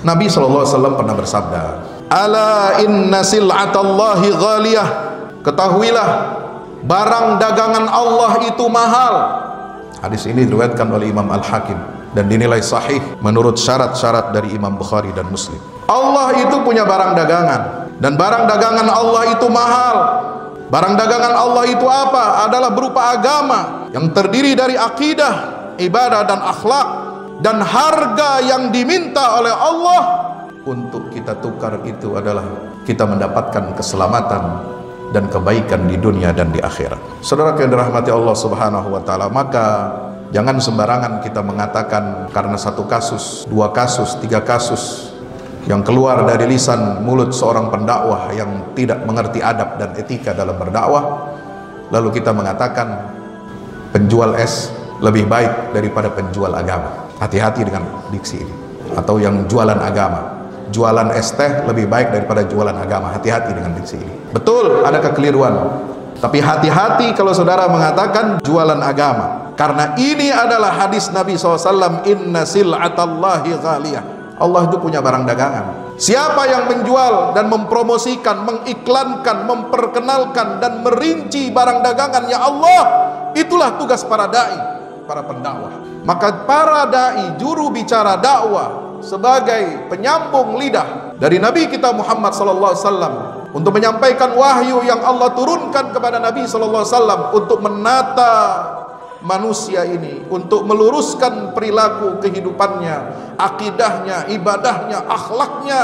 Nabi SAW pernah bersabda, ala inna sil'atallahi ghaliyah, ketahuilah barang dagangan Allah itu mahal. Hadis ini diriwayatkan oleh Imam Al-Hakim dan dinilai sahih menurut syarat-syarat dari Imam Bukhari dan Muslim. Allah itu punya barang dagangan, dan barang dagangan Allah itu mahal. Barang dagangan Allah itu apa? Adalah berupa agama yang terdiri dari akidah, ibadah dan akhlak, dan harga yang diminta oleh Allah untuk kita tukar itu adalah kita mendapatkan keselamatan dan kebaikan di dunia dan di akhirat. Saudara yang dirahmati Allah Subhanahu wa taala, maka jangan sembarangan kita mengatakan karena satu kasus, dua kasus, tiga kasus yang keluar dari lisan mulut seorang pendakwah yang tidak mengerti adab dan etika dalam berdakwah, lalu kita mengatakan penjual es lebih baik daripada penjual agama. Hati-hati dengan diksi ini. Atau yang jualan agama, jualan es teh lebih baik daripada jualan agama. Hati-hati dengan diksi ini. Betul, ada kekeliruan, tapi hati-hati kalau saudara mengatakan jualan agama, karena ini adalah hadis Nabi SAW, inna sil'atallahi ghaliyah. Allah itu punya barang dagangan. Siapa yang menjual dan mempromosikan, mengiklankan, memperkenalkan dan merinci barang dagangannya Allah, itulah tugas para dai, para pendakwah. Maka para dai, juru bicara dakwah, sebagai penyambung lidah dari Nabi kita Muhammad SAW untuk menyampaikan wahyu yang Allah turunkan kepada Nabi SAW untuk menata manusia ini, untuk meluruskan perilaku kehidupannya, akidahnya, ibadahnya, akhlaknya,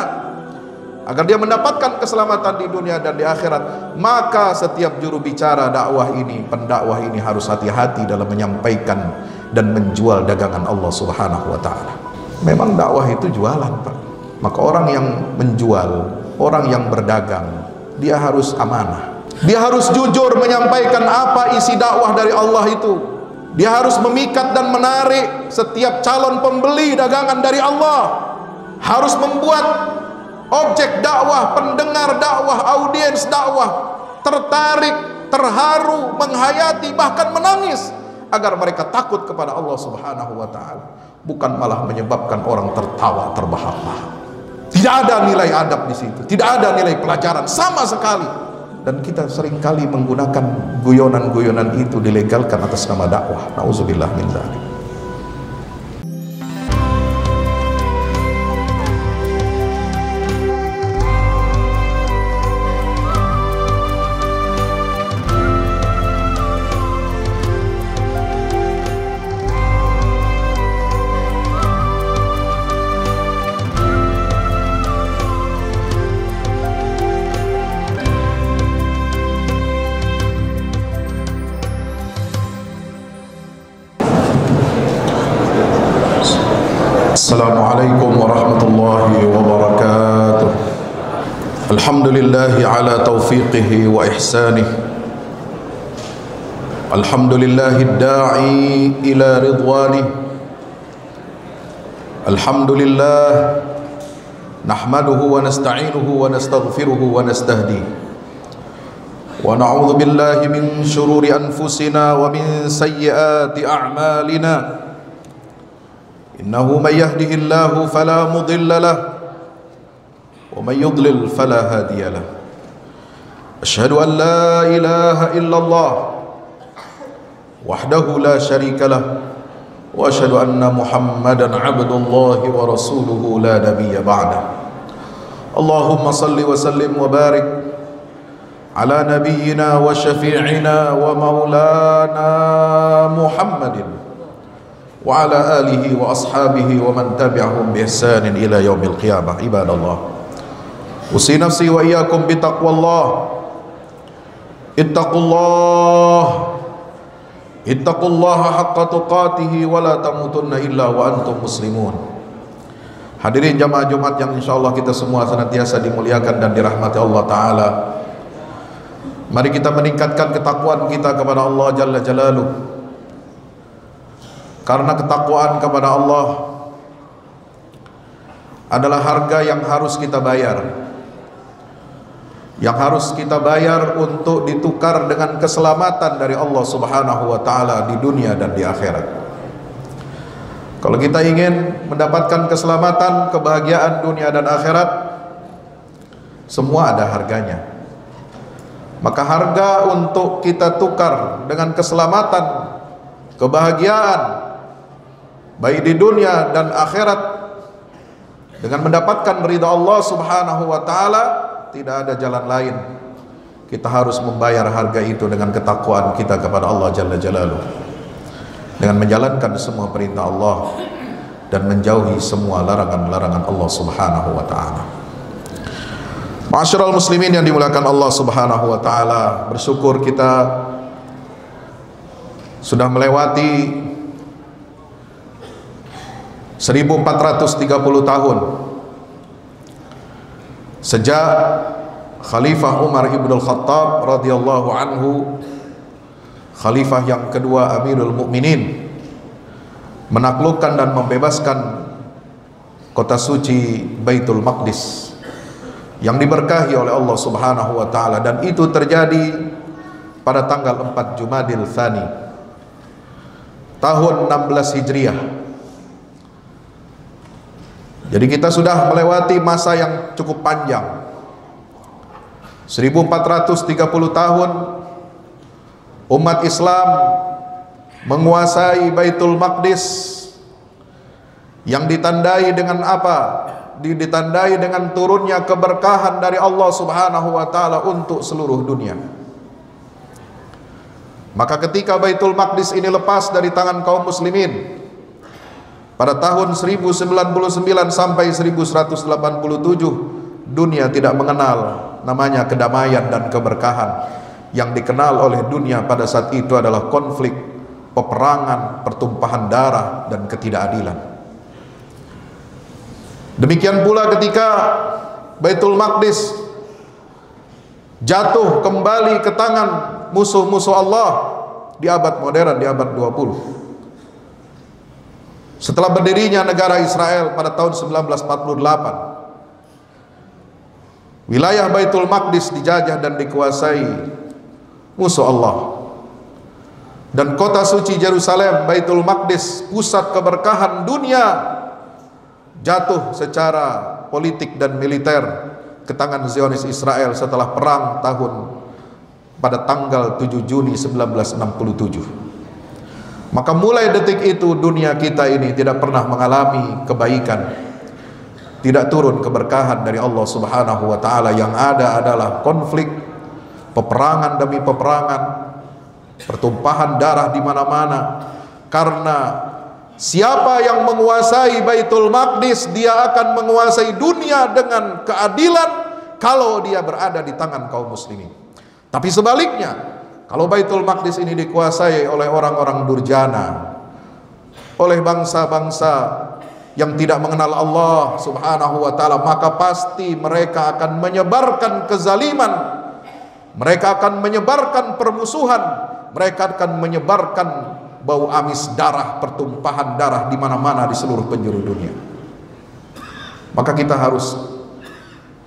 agar dia mendapatkan keselamatan di dunia dan di akhirat. Maka setiap juru bicara dakwah ini, pendakwah ini harus hati-hati dalam menyampaikan dan menjual dagangan Allah Subhanahu wa taala. Memang dakwah itu jualan, Pak. Maka orang yang menjual, orang yang berdagang, dia harus amanah. Dia harus jujur menyampaikan apa isi dakwah dari Allah itu. Dia harus memikat dan menarik setiap calon pembeli dagangan dari Allah. Harus membuat objek dakwah, pendengar dakwah, audiens dakwah tertarik, terharu, menghayati, bahkan menangis, agar mereka takut kepada Allah Subhanahu wa taala, bukan malah menyebabkan orang tertawa terbahak-bahak. Tidak ada nilai adab di situ, tidak ada nilai pelajaran sama sekali. Dan kita seringkali menggunakan guyonan-guyonan itu dilegalkan atas nama dakwah. Nauzubillah min dzalik. Assalamualaikum warahmatullahi wabarakatuh. Alhamdulillahi ala taufiqihi wa ihsanih. Alhamdulillahi da'i ila ridwanih. Alhamdulillah nahmaduhu wa nasta'inuhu wa nastaghfiruhu wa nastahdi. Wa na'udzu billahi min shururi anfusina wa min sayyiati a'malina. Innahu man yahdihillahu fala mudilla lahu wa man yudlil fala hadiya lahu. Asyhadu an la ilaha illallah wahdahu la syarika lahu wa asyhadu anna Muhammadan abdullahi wa rasuluhu la nabiyya ba'dah. Allahumma salli wa sallim wa barik ala nabiyyina wa syafi'ina wa maulana Muhammadin wa ala alihi wa ashabihi wa man tabi'ahum bi ihsanin ila yaumil qiyamah. Ibadallah, usi nafsi wa iyyakum bi taqwallah. Ittaqullaha haqqa tuqatih wa la tamutunna illa wa antum muslimun. Hadirin jamaah Jumat yang insyaallah kita semua senantiasa dimuliakan dan dirahmati Allah taala. Mari kita meningkatkan ketakwaan kita kepada Allah Jalla Jalaluh. Karena ketakwaan kepada Allah adalah harga yang harus kita bayar, yang harus kita bayar untuk ditukar dengan keselamatan dari Allah Subhanahu wa taala di dunia dan di akhirat. Kalau kita ingin mendapatkan keselamatan, kebahagiaan dunia dan akhirat, semua ada harganya. Maka harga untuk kita tukar dengan keselamatan, kebahagiaan baik di dunia dan akhirat, dengan mendapatkan ridha Allah Subhanahu wa taala, tidak ada jalan lain. Kita harus membayar harga itu dengan ketakwaan kita kepada Allah Jalla Jalaluhu, dengan menjalankan semua perintah Allah dan menjauhi semua larangan-larangan Allah Subhanahu wa taala. Ma'asyiral muslimin yang dimuliakan Allah Subhanahu wa taala, bersyukur kita sudah melewati 1430 tahun sejak Khalifah Umar ibn al-Khattab radhiyallahu anhu, khalifah yang kedua Amirul Mukminin, menaklukkan dan membebaskan kota suci Baitul Maqdis yang diberkahi oleh Allah Subhanahu wa taala, dan itu terjadi pada tanggal 4 Jumadil Tsani tahun 16 Hijriah. Jadi kita sudah melewati masa yang cukup panjang, 1430 tahun umat Islam menguasai Baitul Maqdis, yang ditandai dengan apa? Ditandai dengan turunnya keberkahan dari Allah Subhanahu wa taala untuk seluruh dunia. Maka ketika Baitul Maqdis ini lepas dari tangan kaum muslimin pada tahun 1099 sampai 1187, dunia tidak mengenal namanya kedamaian dan keberkahan. Yang dikenal oleh dunia pada saat itu adalah konflik, peperangan, pertumpahan darah, dan ketidakadilan. Demikian pula ketika Baitul Maqdis jatuh kembali ke tangan musuh-musuh Allah di abad modern, di abad 20. Setelah berdirinya negara Israel pada tahun 1948, wilayah Baitul Maqdis dijajah dan dikuasai musuh Allah, dan kota suci Yerusalem, Baitul Maqdis, pusat keberkahan dunia, jatuh secara politik dan militer ke tangan Zionis Israel setelah perang pada tanggal 7 Juni 1967. Maka mulai detik itu dunia kita ini tidak pernah mengalami kebaikan, tidak turun keberkahan dari Allah Subhanahu wa taala. Yang ada adalah konflik, peperangan demi peperangan, pertumpahan darah di mana-mana. Karena siapa yang menguasai Baitul Maqdis, dia akan menguasai dunia dengan keadilan kalau dia berada di tangan kaum muslimin. Tapi sebaliknya, kalau Baitul Maqdis ini dikuasai oleh orang-orang durjana, oleh bangsa-bangsa yang tidak mengenal Allah Subhanahu wa taala, maka pasti mereka akan menyebarkan kezaliman, mereka akan menyebarkan permusuhan, mereka akan menyebarkan bau amis darah, pertumpahan darah di mana-mana di seluruh penjuru dunia. Maka kita harus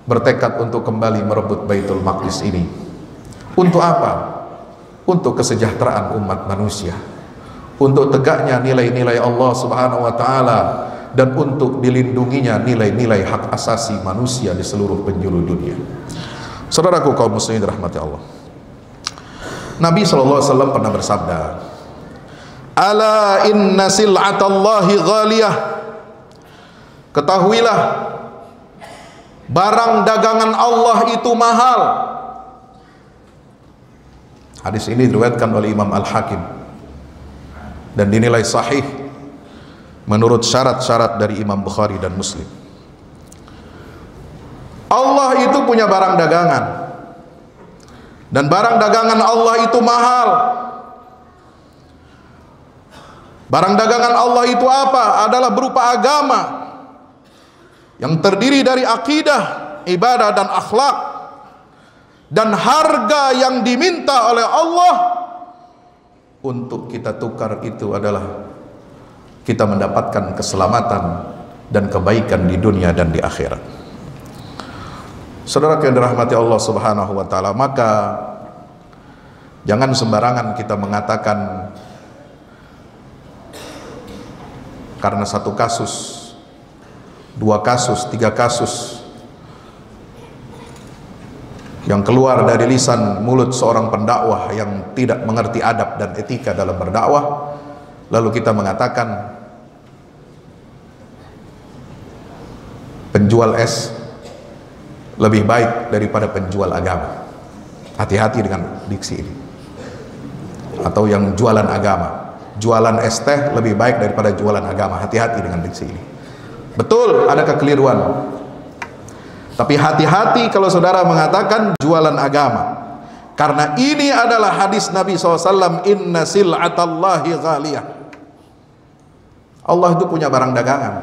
bertekad untuk kembali merebut Baitul Maqdis ini. Untuk apa? Untuk kesejahteraan umat manusia, untuk tegaknya nilai-nilai Allah Subhanahu wa taala, dan untuk dilindunginya nilai-nilai hak asasi manusia di seluruh penjuru dunia. Saudaraku kaum muslimin dirahmati Allah, Nabi SAW pernah bersabda, "Ala inna sil'atallahi ghaliyah." Ketahuilah, barang dagangan Allah itu mahal. Hadis ini diriwayatkan oleh Imam Al-Hakim dan dinilai sahih menurut syarat-syarat dari Imam Bukhari dan Muslim. Allah itu punya barang dagangan, dan barang dagangan Allah itu mahal. Barang dagangan Allah itu apa? Adalah berupa agama yang terdiri dari akidah, ibadah, dan akhlak. Dan harga yang diminta oleh Allah untuk kita tukar itu adalah kita mendapatkan keselamatan dan kebaikan di dunia dan di akhirat. Saudara yang dirahmati Allah Subhanahu wa taala, maka jangan sembarangan kita mengatakan karena satu kasus 2 kasus, 3 kasus yang keluar dari lisan mulut seorang pendakwah yang tidak mengerti adab dan etika dalam berdakwah, lalu kita mengatakan penjual es lebih baik daripada penjual agama. Hati-hati dengan diksi ini. Atau yang jualan agama, jualan es teh lebih baik daripada jualan agama. Hati-hati dengan diksi ini. Betul, ada kekeliruan. Tapi hati-hati kalau saudara mengatakan jualan agama, karena ini adalah hadis Nabi SAW, inna sil'atallahi ghaliyah. Allah itu punya barang dagangan.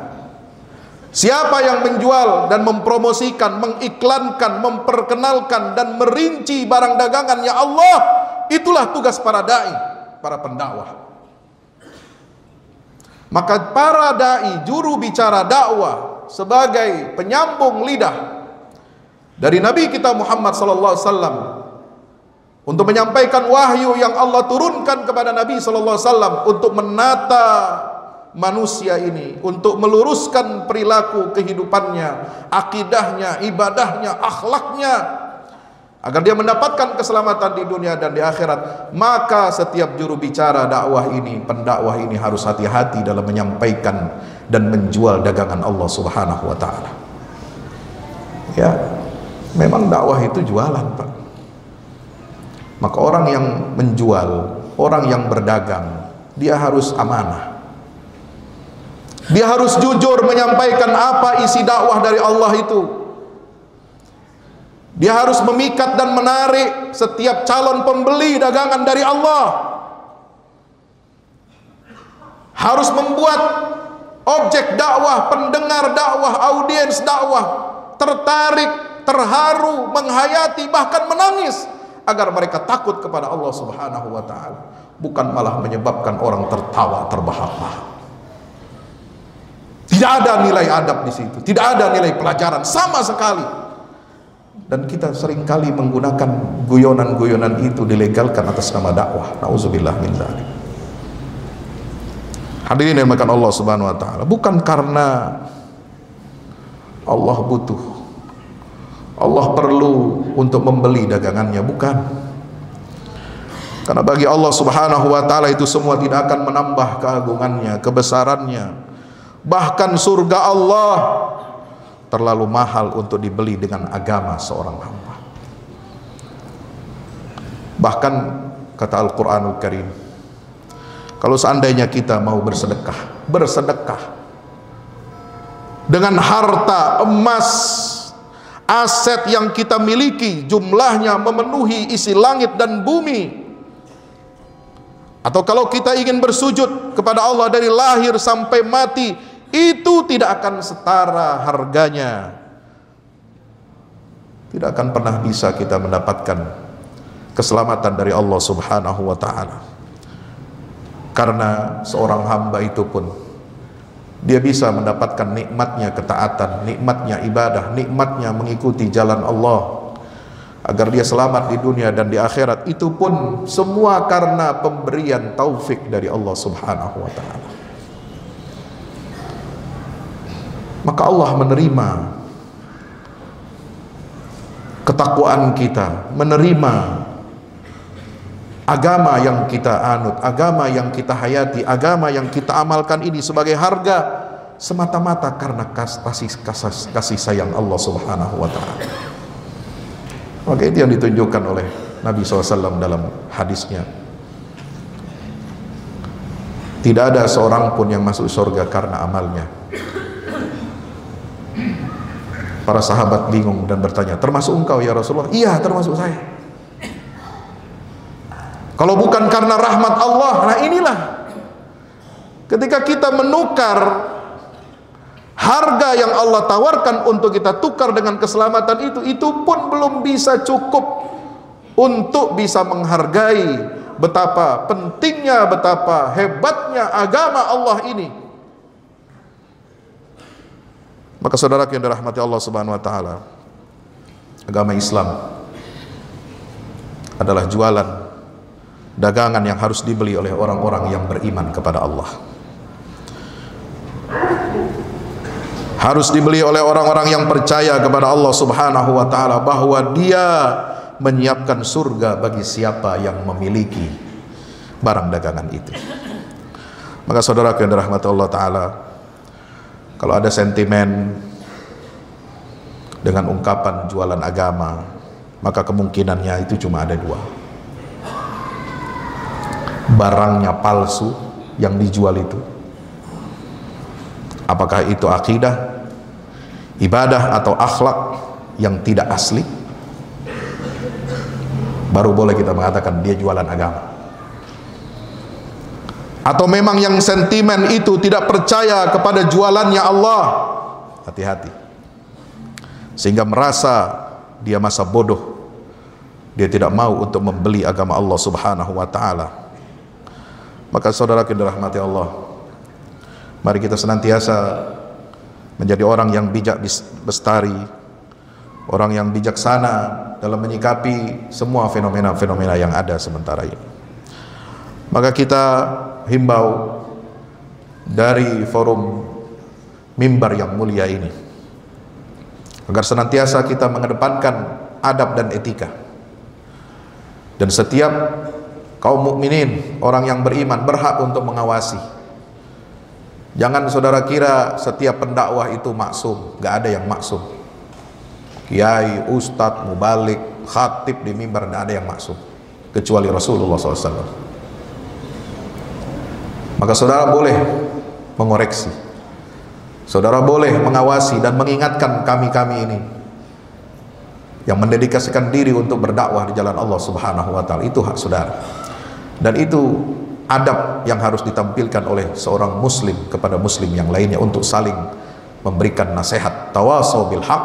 Siapa yang menjual dan mempromosikan, mengiklankan, memperkenalkan dan merinci barang dagangannya Allah, itulah tugas para dai, para pendakwah. Maka para dai, juru bicara dakwah, sebagai penyambung lidah dari Nabi kita Muhammad SAW untuk menyampaikan wahyu yang Allah turunkan kepada Nabi SAW untuk menata manusia ini, untuk meluruskan perilaku kehidupannya, akidahnya, ibadahnya, akhlaknya, agar dia mendapatkan keselamatan di dunia dan di akhirat. Maka setiap juru bicara dakwah ini, pendakwah ini harus hati-hati dalam menyampaikan dan menjual dagangan Allah Subhanahu wa ta'ala. Ya, memang dakwah itu jualan, Pak. Maka orang yang menjual, orang yang berdagang, dia harus amanah. Dia harus jujur menyampaikan apa isi dakwah dari Allah itu. Dia harus memikat dan menarik setiap calon pembeli dagangan dari Allah. Harus membuat objek dakwah, pendengar dakwah, audiens dakwah tertarik, terharu, menghayati, bahkan menangis, agar mereka takut kepada Allah Subhanahu wa ta'ala, bukan malah menyebabkan orang tertawa terbahak-bahak. Tidak ada nilai adab di situ, tidak ada nilai pelajaran sama sekali. Dan kita seringkali menggunakan guyonan-guyonan itu dilegalkan atas nama dakwah. Nauzubillah min dzalik. Hadirin yang dimuliakan Allah Subhanahu wa ta'ala, bukan karena Allah butuh, Allah perlu untuk membeli dagangannya, bukan. Karena bagi Allah Subhanahu wa ta'ala itu semua tidak akan menambah keagungannya, kebesarannya. Bahkan surga Allah terlalu mahal untuk dibeli dengan agama seorang hamba. Bahkan kata Al-Quranul Karim, kalau seandainya kita mau bersedekah dengan harta, emas, aset yang kita miliki, jumlahnya memenuhi isi langit dan bumi, atau kalau kita ingin bersujud kepada Allah dari lahir sampai mati, itu tidak akan setara harganya. Tidak akan pernah bisa kita mendapatkan keselamatan dari Allah Subhanahu wa ta'ala. Karena seorang hamba itu pun, dia bisa mendapatkan nikmatnya ketaatan, nikmatnya ibadah, nikmatnya mengikuti jalan Allah, agar dia selamat di dunia dan di akhirat. Itu pun semua karena pemberian taufik dari Allah Subhanahu wa ta'ala. Maka Allah menerima ketakwaan kita, menerima agama yang kita anut, agama yang kita hayati, agama yang kita amalkan ini sebagai harga semata-mata karena kasih sayang Allah Subhanahu wa ta'ala. Maka itu yang ditunjukkan oleh Nabi SAW dalam hadisnya. Tidak ada seorang pun yang masuk surga karena amalnya. Para sahabat bingung dan bertanya, termasuk engkau ya Rasulullah? Iya, termasuk saya. Kalau bukan karena rahmat Allah, nah inilah ketika kita menukar harga yang Allah tawarkan untuk kita tukar dengan keselamatan itu pun belum bisa cukup untuk bisa menghargai betapa pentingnya, betapa hebatnya agama Allah ini. Maka saudara yang dirahmati Allah Subhanahu wa ta'ala, agama Islam adalah jualan, dagangan yang harus dibeli oleh orang-orang yang beriman kepada Allah. harus dibeli oleh orang-orang yang percaya kepada Allah Subhanahu wa taala, bahwa Dia menyiapkan surga bagi siapa yang memiliki barang dagangan itu. Maka saudara yang dirahmati Allah taala, kalau ada sentimen dengan ungkapan jualan agama, maka kemungkinannya itu cuma ada dua. Barangnya palsu yang dijual itu, apakah itu akidah, ibadah, atau akhlak yang tidak asli, baru boleh kita mengatakan dia jualan agama. Atau memang yang sentimen itu tidak percaya kepada jualannya Allah, hati-hati, sehingga merasa dia masa bodoh, dia tidak mau untuk membeli agama Allah Subhanahu wa taala. Maka saudara yang dirahmati Allah, mari kita senantiasa menjadi orang yang bijak bestari, orang yang bijaksana dalam menyikapi semua fenomena-fenomena yang ada sementara ini. Maka kita himbau dari forum mimbar yang mulia ini agar senantiasa kita mengedepankan adab dan etika, dan setiap kaum mukminin, orang yang beriman, berhak untuk mengawasi. Jangan saudara kira setiap pendakwah itu maksum. Gak ada yang maksum. Kiai, ustadz, mubalik, khatib di mimbar, gak ada yang maksum kecuali Rasulullah SAW. Maka saudara boleh mengoreksi, saudara boleh mengawasi dan mengingatkan kami-kami ini yang mendedikasikan diri untuk berdakwah di jalan Allah Subhanahu wa taala. Itu hak saudara, dan itu adab yang harus ditampilkan oleh seorang muslim kepada muslim yang lainnya untuk saling memberikan nasihat, tawasau bil haq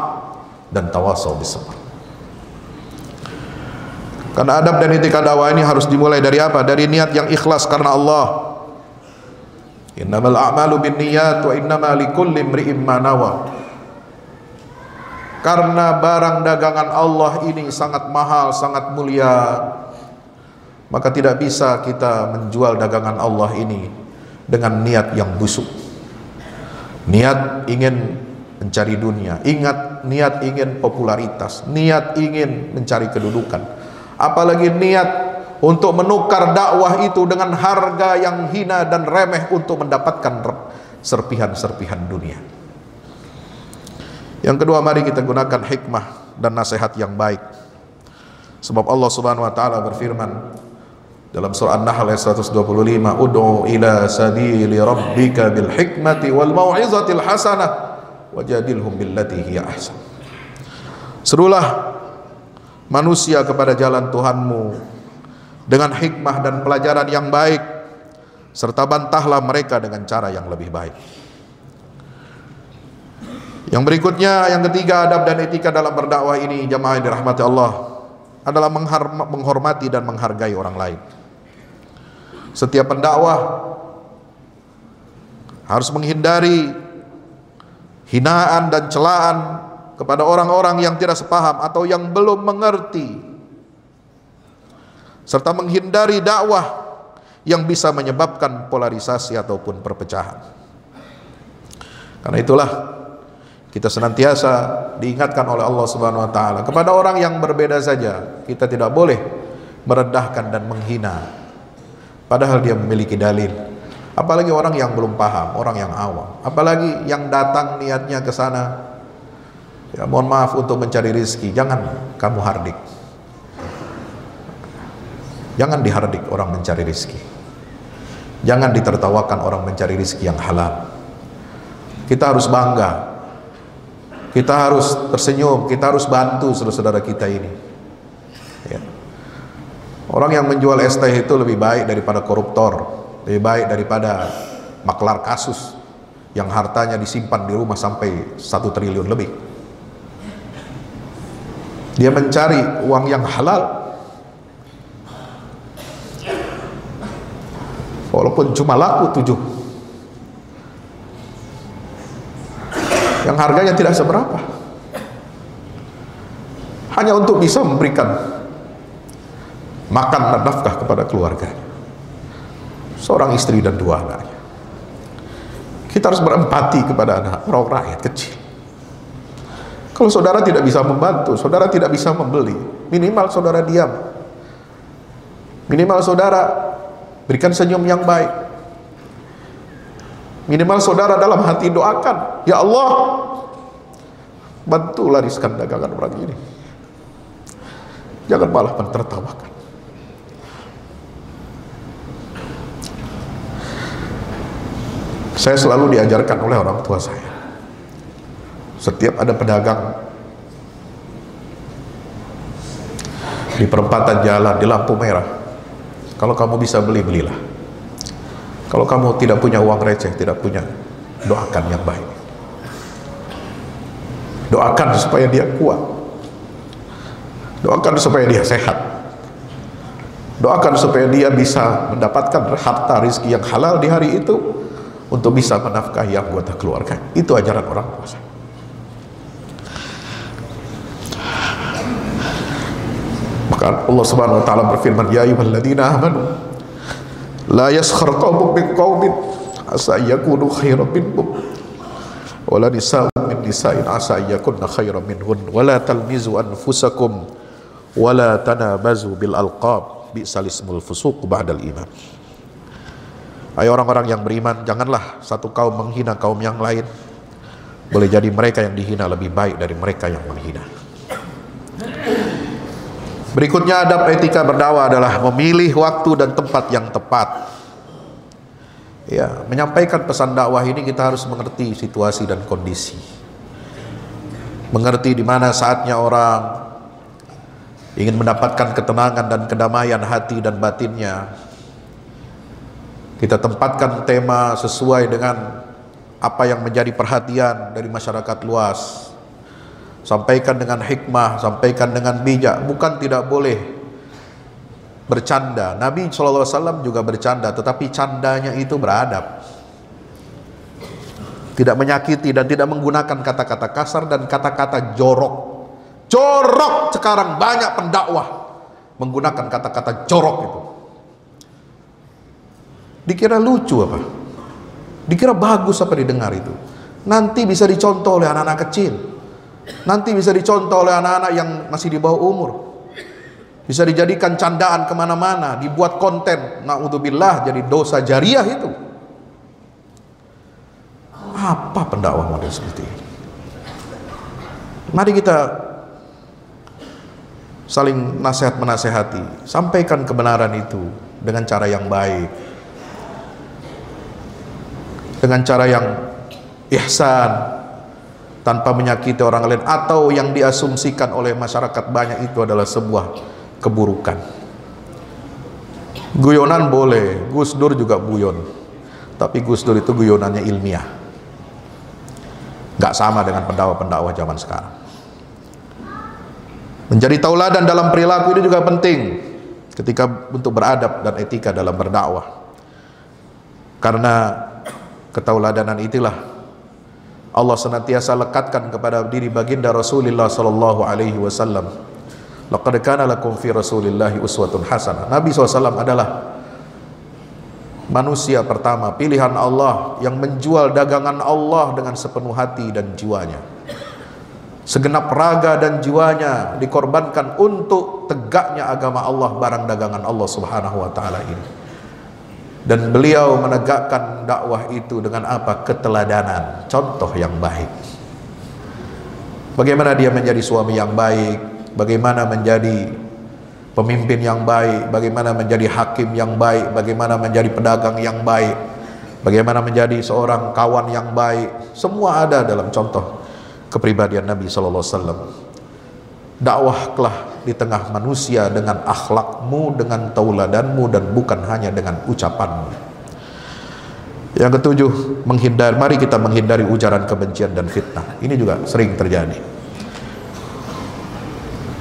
dan tawasau bis sabr. Karena adab dan etika dakwah ini harus dimulai dari apa? Dari niat yang ikhlas karena Allah. Innamal a'malu binniyat wa innama likulli imri'in ma nawa. Karena barang dagangan Allah ini sangat mahal, sangat mulia, maka tidak bisa kita menjual dagangan Allah ini dengan niat yang busuk. Niat ingin mencari dunia, niat ingin popularitas, niat ingin mencari kedudukan, apalagi niat untuk menukar dakwah itu dengan harga yang hina dan remeh untuk mendapatkan serpihan-serpihan dunia. Yang kedua, mari kita gunakan hikmah dan nasihat yang baik. Sebab Allah Subhanahu wa taala berfirman dalam surah An-Nahl ayat 125, "Ud'u ila sabili rabbika bil hikmati wal mau'izatil hasanah wajadilhum billati hiya ahsan." Serulah manusia kepada jalan Tuhanmu dengan hikmah dan pelajaran yang baik, serta bantahlah mereka dengan cara yang lebih baik. Yang berikutnya, yang ketiga, adab dan etika dalam berdakwah ini, jamaah yang dirahmati Allah, adalah menghormati dan menghargai orang lain. Setiap pendakwah harus menghindari hinaan dan celaan kepada orang-orang yang tidak sepaham atau yang belum mengerti, serta menghindari dakwah yang bisa menyebabkan polarisasi ataupun perpecahan. Karena itulah kita senantiasa diingatkan oleh Allah Subhanahu wa taala, kepada orang yang berbeda saja kita tidak boleh merendahkan dan menghina padahal dia memiliki dalil. Apalagi orang yang belum paham, orang yang awam, apalagi yang datang niatnya ke sana, ya mohon maaf, untuk mencari rezeki. Jangan kamu hardik, jangan dihardik orang mencari rezeki, jangan ditertawakan orang mencari rezeki yang halal. Kita harus bangga, kita harus tersenyum, kita harus bantu saudara-saudara kita ini, ya. Orang yang menjual es teh itu lebih baik daripada koruptor, lebih baik daripada maklar kasus yang hartanya disimpan di rumah sampai 1 triliun lebih. Dia mencari uang yang halal, walaupun cuma laku 7, yang harganya tidak seberapa, hanya untuk bisa memberikan makan dan nafkah kepada keluarganya, seorang istri dan 2 anaknya. Kita harus berempati kepada anak orang rakyat kecil. Kalau saudara tidak bisa membantu, saudara tidak bisa membeli, minimal saudara diam. Minimal saudara berikan senyum yang baik. Minimal saudara dalam hati doakan, ya Allah, bantu lariskan dagangan orang ini. Jangan malah mentertawakan. Saya selalu diajarkan oleh orang tua saya, setiap ada pedagang di perempatan jalan, di lampu merah, kalau kamu bisa beli, belilah. Kalau kamu tidak punya uang receh, tidak punya, doakan yang baik. Doakan supaya dia kuat. Doakan supaya dia sehat. Doakan supaya dia bisa mendapatkan harta rezeki yang halal di hari itu untuk bisa menafkahi anggota keluarga. Itu ajaran orang tua saya. Maka Allah Subhanahu wa taala berfirman, ya ayyuhalladzina amanu la yaskhar qaumun min qaumin asa yakunu khairan minhum wala nisa'un min nisa'in asa yakunna khairan minhun wala talmizu anfusakum wala tanabazu bil alqab bi'sal ismul fusuq ba'dal iman. Ayo orang-orang yang beriman, janganlah satu kaum menghina kaum yang lain. Boleh jadi mereka yang dihina lebih baik dari mereka yang menghina. Berikutnya, adab etika berdakwah adalah memilih waktu dan tempat yang tepat. Ya, menyampaikan pesan dakwah ini kita harus mengerti situasi dan kondisi. Mengerti di mana saatnya orang ingin mendapatkan ketenangan dan kedamaian hati dan batinnya. Kita tempatkan tema sesuai dengan apa yang menjadi perhatian dari masyarakat luas. Sampaikan dengan hikmah, sampaikan dengan bijak. Bukan tidak boleh bercanda. Nabi SAW juga bercanda, tetapi candanya itu beradab. Tidak menyakiti dan tidak menggunakan kata-kata kasar dan kata-kata jorok. Jorok sekarang banyak pendakwah menggunakan kata-kata jorok itu. Dikira lucu apa? Dikira bagus apa didengar itu? Nanti bisa dicontoh oleh anak-anak kecil. Nanti bisa dicontoh oleh anak-anak yang masih di bawah umur. Bisa dijadikan candaan kemana-mana, dibuat konten, na'udzubillah, jadi dosa jariah itu. Apa pendakwah model seperti ini? Mari kita saling nasihat menasehati, sampaikan kebenaran itu dengan cara yang baik, dengan cara yang ihsan, tanpa menyakiti orang lain atau yang diasumsikan oleh masyarakat banyak itu adalah sebuah keburukan. Guyonan boleh, Gus Dur juga guyon, tapi Gus Dur itu guyonannya ilmiah, nggak sama dengan pendakwah-pendakwah zaman sekarang. Menjadi tauladan dalam perilaku ini juga penting ketika untuk beradab dan etika dalam berdakwah, karena ketauladanan itulah Allah senantiasa lekatkan kepada diri baginda Rasulullah sallallahu alaihi wasallam. Laqad kana lakum fi Rasulillahi uswatun hasanah. Nabi SAW adalah manusia pertama, pilihan Allah yang menjual dagangan Allah dengan sepenuh hati dan jiwanya. Segenap raga dan jiwanya dikorbankan untuk tegaknya agama Allah, barang dagangan Allah Subhanahu wa taala ini. Dan beliau menegakkan dakwah itu dengan apa? Keteladanan, contoh yang baik. Bagaimana dia menjadi suami yang baik, bagaimana menjadi pemimpin yang baik, bagaimana menjadi hakim yang baik, bagaimana menjadi pedagang yang baik, bagaimana menjadi seorang kawan yang baik. Semua ada dalam contoh kepribadian Nabi SAW. Dakwahlah di tengah manusia dengan akhlakmu, dengan tauladanmu, dan bukan hanya dengan ucapanmu. Yang ketujuh, mari kita menghindari ujaran kebencian dan fitnah. Ini juga sering terjadi.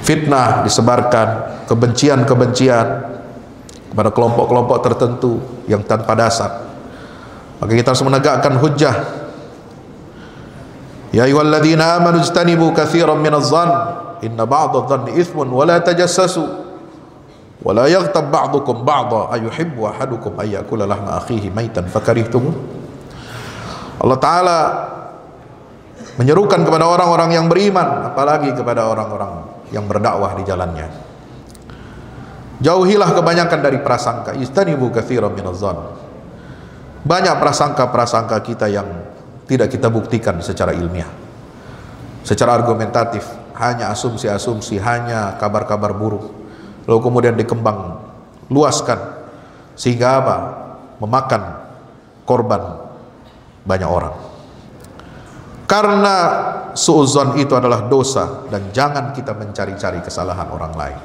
Fitnah disebarkan, kebencian-kebencian kepada kelompok-kelompok tertentu yang tanpa dasar. Maka kita harus menegakkan hujjah. Ya ayyuhalladzina amanu ijtanibu katsiran minadh-dhann inna ba'dadh-dhanni itsmun wa la tajassasu wa la yaghtab ba'dukum ba'dha ayuhibbu ahadukum ay ya'kula lahma akhihi maitan fakarihtum. Allah Ta'ala menyerukan kepada orang-orang yang beriman, apalagi kepada orang-orang yang berdakwah di jalannya. Jauhilah kebanyakan dari prasangka. Istanibu katsiran minadh-dhann. Banyak prasangka-prasangka kita yang tidak kita buktikan secara ilmiah, secara argumentatif, hanya asumsi-asumsi, hanya kabar-kabar buruk, lalu kemudian dikembang luaskan sehingga apa? Memakan korban banyak orang. Karena suudzon itu adalah dosa, dan jangan kita mencari-cari kesalahan orang lain.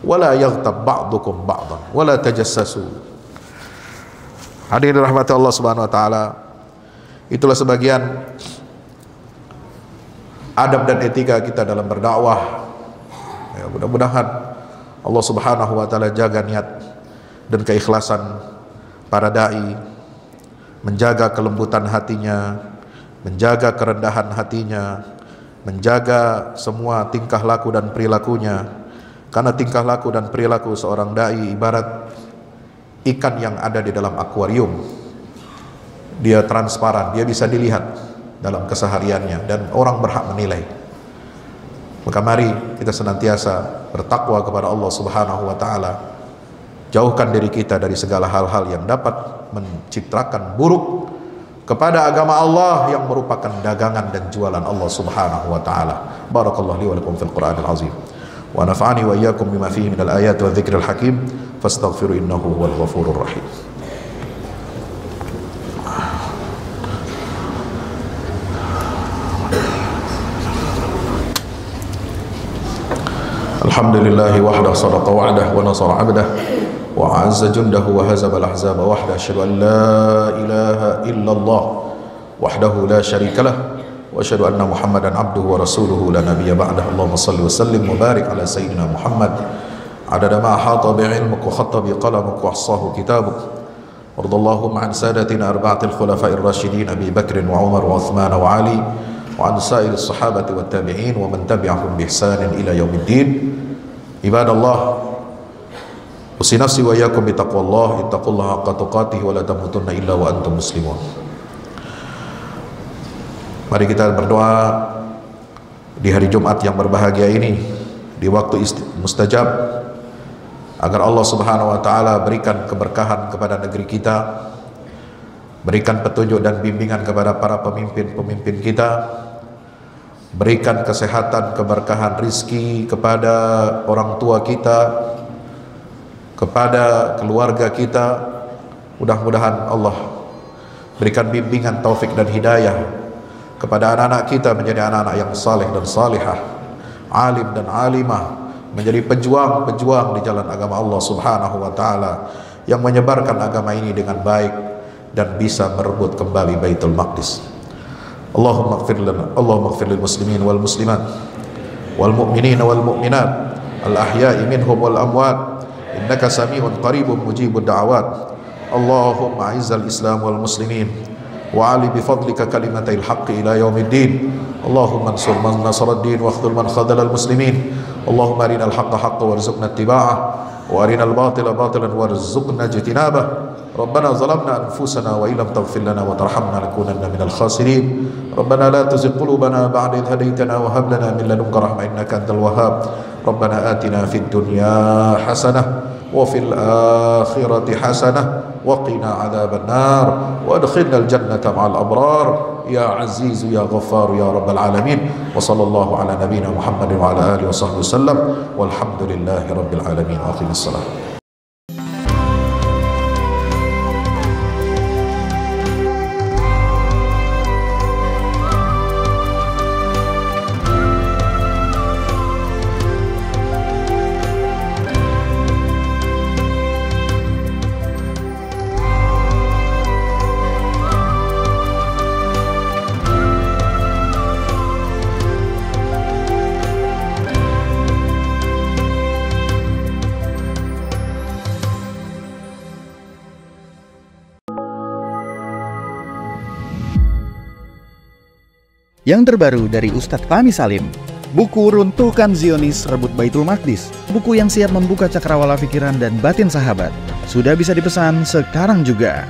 Wala yaghtab ba'dukum ba'dan wala tajassasu. Hadirin rahmati Allah Subhanahu wa taala, itulah sebagian adab dan etika kita dalam berdakwah. Ya, mudah-mudahan Allah Subhanahu wa taala jaga niat dan keikhlasan para dai, menjaga kelembutan hatinya, menjaga kerendahan hatinya, menjaga semua tingkah laku dan perilakunya. Karena tingkah laku dan perilaku seorang dai ibarat ikan yang ada di dalam akuarium. Dia transparan, dia bisa dilihat dalam kesehariannya, dan orang berhak menilai. Maka mari kita senantiasa bertakwa kepada Allah Subhanahu wa taala. Jauhkan diri kita dari segala hal-hal yang dapat mencitrakan buruk kepada agama Allah yang merupakan dagangan dan jualan Allah Subhanahu wa taala. Barakallahu li wa lakum fil Qur'anil azim. Wa nafa'ani wa iyyakum bima fihi minal ayati wa dzikril hakim. Fastaghfiru innahu huwal ghafurur rahim. Alhamdulillahi wahdah sadaqa wa'dah wa nasara 'abdah wa 'azza jundahu wa hazaba al-ahzaba wahdah. Asyhadu an la ilaha illallah wahdahu la syarika lah wa asyhadu anna Muhammadan 'abduhu wa rasuluhu la nabiyya ba'dah. Allahumma shalli wa sallim wa barik ala sayyidina Muhammad adada ma ahata bi'ilmik wa khatta bi qalamik wa ahsahu kitabuk. Wardallahumma an sadatina arba'atil khulafa'ir rasyidin Abi Bakr wa Umar wa Uthman wa Ali wa an sa'iris sahabati wat tabi'in wa man tabi'ahum bi ihsanin ila yaumiddin. Ibadallah, usi nafsi wa iyyakum bi taqwallah, ittaqullaha haqqa tuqatih wa la tamutunna illa wa antum muslimun. Mari kita berdoa di hari Jumat yang berbahagia ini, di waktu mustajab, agar Allah Subhanahu wa taala berikan keberkahan kepada negeri kita, berikan petunjuk dan bimbingan kepada para pemimpin-pemimpin kita, berikan kesehatan, keberkahan rizki kepada orang tua kita, kepada keluarga kita. Mudah-mudahan Allah berikan bimbingan, taufik dan hidayah kepada anak-anak kita menjadi anak-anak yang saleh dan salihah, alim dan alimah, menjadi pejuang-pejuang di jalan agama Allah Subhanahu wa taala, yang menyebarkan agama ini dengan baik dan bisa merebut kembali Baitul Maqdis. Allahumma ighfir lana, Allahumma ighfir lil muslimin wal muslimat wal mu'minina wal mu'minat al ahya'i minhum wal amwat innaka sami'un qaribun mujibud da'awat. Allahumma a'izzal islam wal muslimin wa ali bi fadlika kalimatil haqqi ila yaumiddin. Allahumma ansur man nasara ad-din wa akhdhul man khadhala al muslimin. Allahumma arinal haqqa haqqan warzuqna ittiba'ah wa arinal batila batilan warzuqna ijtinabah. Rabbana zalamna anfusana wa illam taghfir lana wa tarhamna lakunanna minal khasirin. Rabbana la tuzigh qulubana ba'da idh hadaytana wa hab lana min ladunka rahmah innaka antal wahhab. Rabbana atina fid dunya hasanah wa fil akhirati hasanah wa qina adzaban nar wa adkhilnal jannata ma'al abrar ya aziz ya ghaffar ya rabbal alamin. Wa sallallahu ala nabiyyina Muhammadin wa ala alihi wa sahbihi wasallam walhamdulillahi rabbil alamin. Aqimis salat. Yang terbaru dari Ustadz Fahmi Salim, buku Runtuhkan Zionis Rebut Baitul Maqdis, buku yang siap membuka cakrawala pikiran dan batin sahabat, sudah bisa dipesan sekarang juga.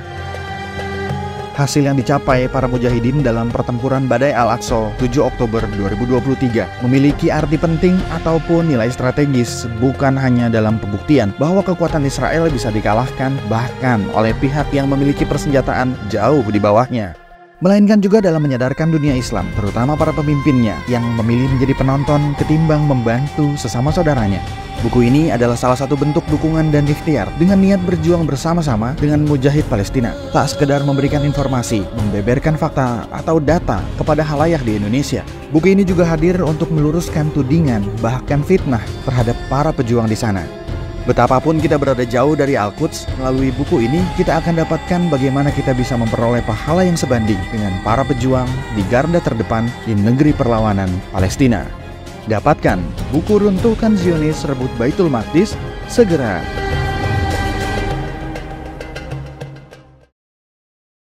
hasil yang dicapai para mujahidin dalam pertempuran Badai Al-Aqsa 7 Oktober 2023 memiliki arti penting ataupun nilai strategis, bukan hanya dalam pembuktian bahwa kekuatan Israel bisa dikalahkan bahkan oleh pihak yang memiliki persenjataan jauh di bawahnya, melainkan juga dalam menyadarkan dunia Islam, terutama para pemimpinnya yang memilih menjadi penonton ketimbang membantu sesama saudaranya. Buku ini adalah salah satu bentuk dukungan dan ikhtiar dengan niat berjuang bersama-sama dengan mujahid Palestina. Tak sekedar memberikan informasi, membeberkan fakta atau data kepada khalayak di Indonesia. Buku ini juga hadir untuk meluruskan tudingan bahkan fitnah terhadap para pejuang di sana. Betapapun kita berada jauh dari Al-Quds, melalui buku ini kita akan dapatkan bagaimana kita bisa memperoleh pahala yang sebanding dengan para pejuang di garda terdepan di negeri perlawanan Palestina. Dapatkan buku Runtuhkan Zionis Rebut Baitul Maqdis segera.